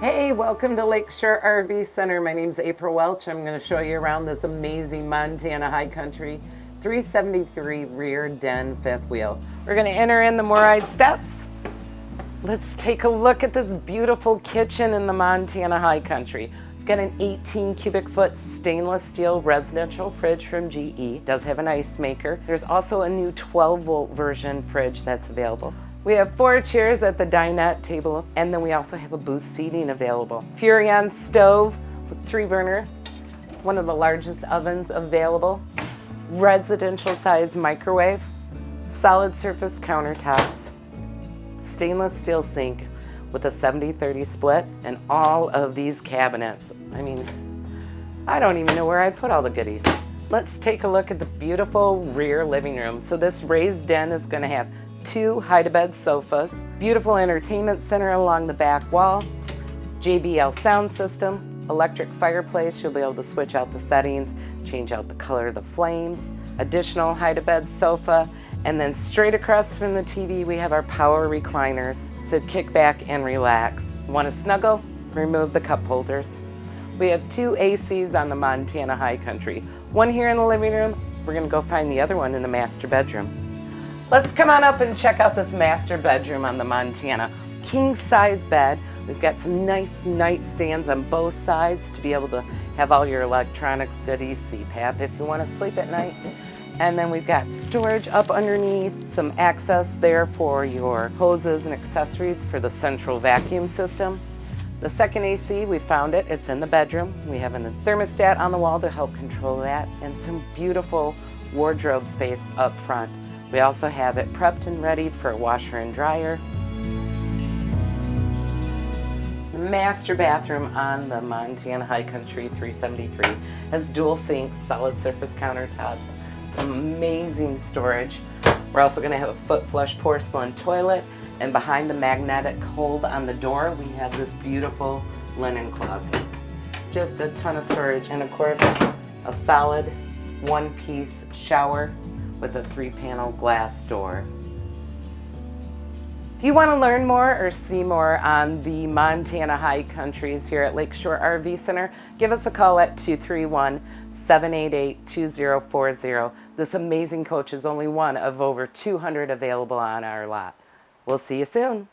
Hey, welcome to Lakeshore RV Center. My name's April Welch. I'm going to show you around this amazing Montana High Country 373 rear den fifth wheel. We're going to enter in the Moride steps. Let's take a look at this beautiful kitchen in the Montana High Country. We've got an 18 cubic foot stainless steel residential fridge from GE. It does have an ice maker. There's also a new 12 volt version fridge that's available. We have 4 chairs at the dinette table, and then we also have a booth seating available. Furrion stove with 3-burner, one of the largest ovens available, residential size microwave, solid surface countertops, stainless steel sink with a 70-30 split, and all of these cabinets. I mean, I don't even know where I put all the goodies. Let's take a look at the beautiful rear living room. So this raised den is going to have 2 hide-a-bed sofas, beautiful entertainment center along the back wall, JBL sound system, electric fireplace. You'll be able to switch out the settings, change out the color of the flames, additional hide-a-bed sofa, and then straight across from the TV we have our power recliners. So kick back and relax. Want to snuggle? Remove the cup holders. We have 2 ACs on the Montana High Country. One here in the living room. We're going to go find the other one in the master bedroom. Let's come on up and check out this master bedroom on the Montana. King size bed. We've got some nice nightstands on both sides to be able to have all your electronics goodies, CPAP if you want to sleep at night. And then we've got storage up underneath, some access there for your hoses and accessories for the central vacuum system. The second AC, we found it. It's in the bedroom. We have a thermostat on the wall to help control that, and some beautiful wardrobe space up front. We also have it prepped and ready for a washer and dryer. The master bathroom on the Montana High Country 373 has dual sinks, solid surface countertops, amazing storage. We're also going to have a foot flush porcelain toilet, and behind the magnetic hold on the door we have this beautiful linen closet. Just a ton of storage, and of course a solid one-piece shower with a 3-panel glass door. If you want to learn more or see more on the Montana High Countries here at Lakeshore RV Center, give us a call at 231-788-2040. This amazing coach is only one of over 200 available on our lot. We'll see you soon.